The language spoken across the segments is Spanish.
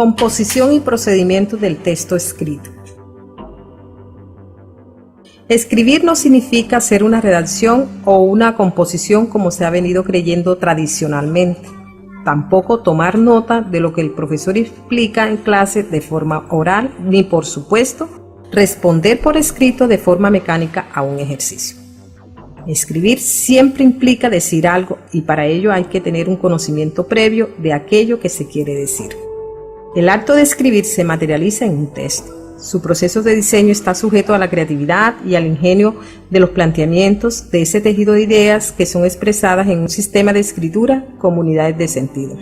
Composición y procedimiento del texto escrito. Escribir no significa hacer una redacción o una composición como se ha venido creyendo tradicionalmente. Tampoco tomar nota de lo que el profesor explica en clase de forma oral, ni por supuesto, responder por escrito de forma mecánica a un ejercicio. Escribir siempre implica decir algo y para ello hay que tener un conocimiento previo de aquello que se quiere decir. El acto de escribir se materializa en un texto. Su proceso de diseño está sujeto a la creatividad y al ingenio de los planteamientos de ese tejido de ideas que son expresadas en un sistema de escritura como unidades de sentido.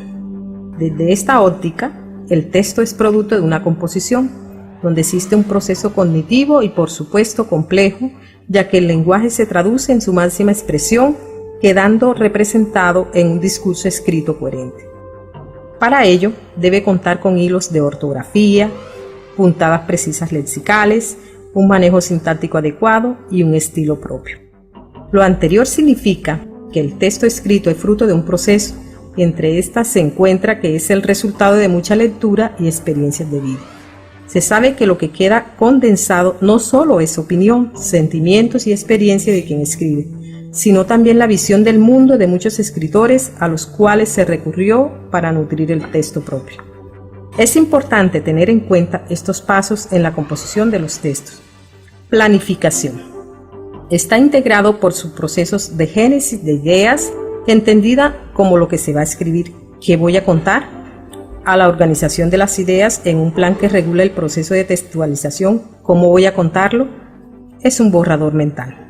Desde esta óptica, el texto es producto de una composición, donde existe un proceso cognitivo y por supuesto complejo, ya que el lenguaje se traduce en su máxima expresión, quedando representado en un discurso escrito coherente. Para ello, debe contar con hilos de ortografía, puntadas precisas lexicales, un manejo sintáctico adecuado y un estilo propio. Lo anterior significa que el texto escrito es fruto de un proceso, y entre estas se encuentra que es el resultado de mucha lectura y experiencias de vida. Se sabe que lo que queda condensado no solo es opinión, sentimientos y experiencia de quien escribe, sino también la visión del mundo de muchos escritores a los cuales se recurrió para nutrir el texto propio. Es importante tener en cuenta estos pasos en la composición de los textos. Planificación. Está integrado por sus procesos de génesis de ideas, entendida como lo que se va a escribir, qué voy a contar, a la organización de las ideas en un plan que regula el proceso de textualización, cómo voy a contarlo, es un borrador mental.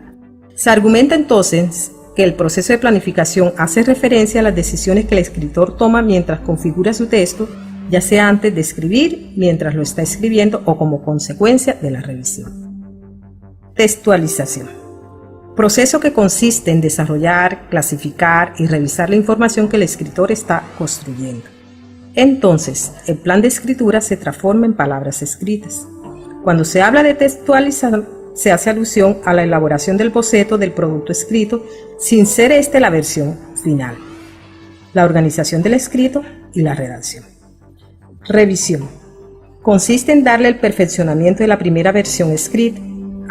Se argumenta entonces que el proceso de planificación hace referencia a las decisiones que el escritor toma mientras configura su texto, ya sea antes de escribir, mientras lo está escribiendo o como consecuencia de la revisión. Textualización. Proceso que consiste en desarrollar, clasificar y revisar la información que el escritor está construyendo. Entonces, el plan de escritura se transforma en palabras escritas. Cuando se habla de textualizar, se hace alusión a la elaboración del boceto del producto escrito sin ser este la versión final, la organización del escrito y la redacción. Revisión. Consiste en darle el perfeccionamiento de la primera versión escrita.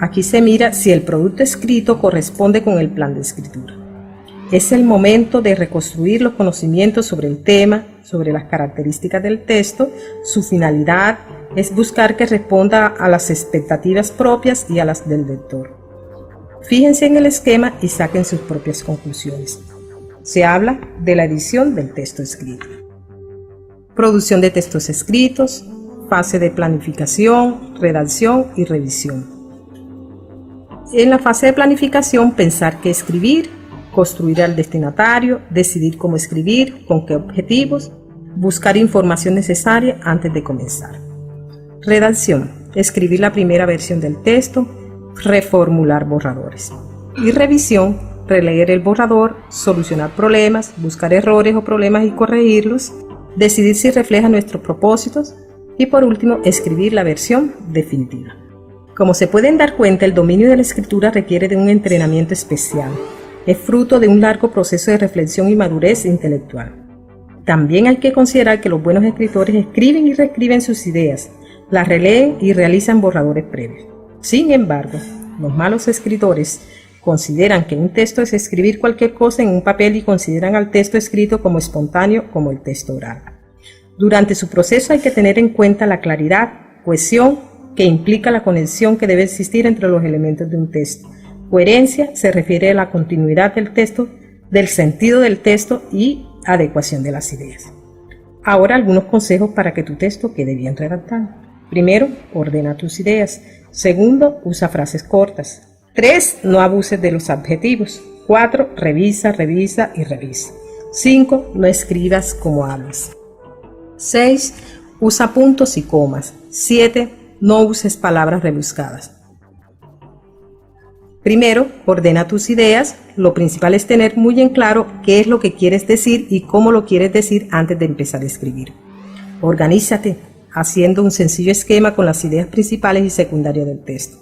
Aquí se mira si el producto escrito corresponde con el plan de escritura. Es el momento de reconstruir los conocimientos sobre el tema, sobre las características del texto, su finalidad, es buscar que responda a las expectativas propias y a las del lector. Fíjense en el esquema y saquen sus propias conclusiones. Se habla de la edición del texto escrito. Producción de textos escritos, fase de planificación, redacción y revisión. En la fase de planificación, pensar qué escribir, construir al destinatario, decidir cómo escribir, con qué objetivos, buscar información necesaria antes de comenzar. Redacción, escribir la primera versión del texto, reformular borradores. Y revisión, releer el borrador, solucionar problemas, buscar errores o problemas y corregirlos, decidir si refleja nuestros propósitos y por último, escribir la versión definitiva. Como se pueden dar cuenta, el dominio de la escritura requiere de un entrenamiento especial. Es fruto de un largo proceso de reflexión y madurez intelectual. También hay que considerar que los buenos escritores escriben y reescriben sus ideas, las releen y realizan borradores previos. Sin embargo, los malos escritores consideran que un texto es escribir cualquier cosa en un papel y consideran al texto escrito como espontáneo como el texto oral. Durante su proceso hay que tener en cuenta la claridad, cohesión, que implica la conexión que debe existir entre los elementos de un texto. Coherencia se refiere a la continuidad del texto, del sentido del texto y adecuación de las ideas. Ahora algunos consejos para que tu texto quede bien redactado. Primero, ordena tus ideas. Segundo, usa frases cortas. 3. No abuses de los adjetivos. 4. Revisa y revisa. 5. No escribas como hablas. 6. Usa puntos y comas. 7. No uses palabras rebuscadas. Primero, ordena tus ideas. Lo principal es tener muy en claro qué es lo que quieres decir y cómo lo quieres decir antes de empezar a escribir. Organízate haciendo un sencillo esquema con las ideas principales y secundarias del texto.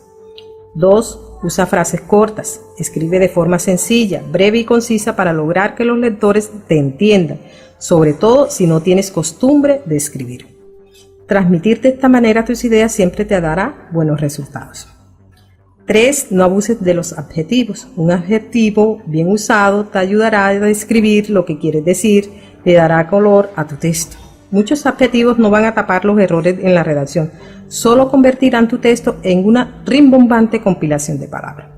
2. Usa frases cortas. Escribe de forma sencilla, breve y concisa para lograr que los lectores te entiendan, sobre todo si no tienes costumbre de escribir. Transmitir de esta manera tus ideas siempre te dará buenos resultados. 3. No abuses de los adjetivos. Un adjetivo bien usado te ayudará a describir lo que quieres decir, le dará color a tu texto. Muchos adjetivos no van a tapar los errores en la redacción, solo convertirán tu texto en una rimbombante compilación de palabras.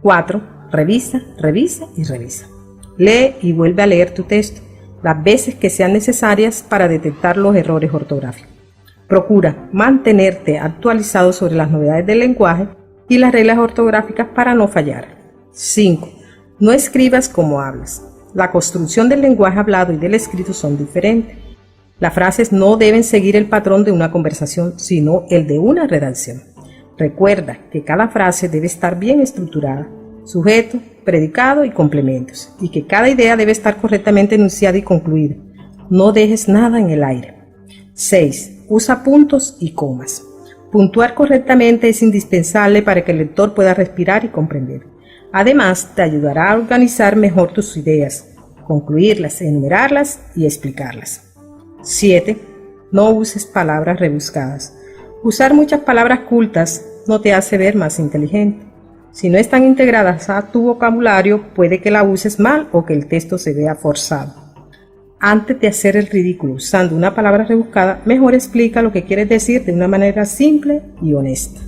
4. Revisa, revisa y revisa. Lee y vuelve a leer tu texto las veces que sean necesarias para detectar los errores ortográficos. Procura mantenerte actualizado sobre las novedades del lenguaje y las reglas ortográficas para no fallar. 5. No escribas como hablas. La construcción del lenguaje hablado y del escrito son diferentes. Las frases no deben seguir el patrón de una conversación, sino el de una redacción. Recuerda que cada frase debe estar bien estructurada, sujeto, predicado y complementos, y que cada idea debe estar correctamente enunciada y concluida. No dejes nada en el aire. 6. Usa puntos y comas. Puntuar correctamente es indispensable para que el lector pueda respirar y comprender. Además, te ayudará a organizar mejor tus ideas, concluirlas, enumerarlas y explicarlas. 7. No uses palabras rebuscadas. Usar muchas palabras cultas no te hace ver más inteligente. Si no están integradas a tu vocabulario, puede que la uses mal o que el texto se vea forzado. Antes de hacer el ridículo usando una palabra rebuscada, mejor explica lo que quieres decir de una manera simple y honesta.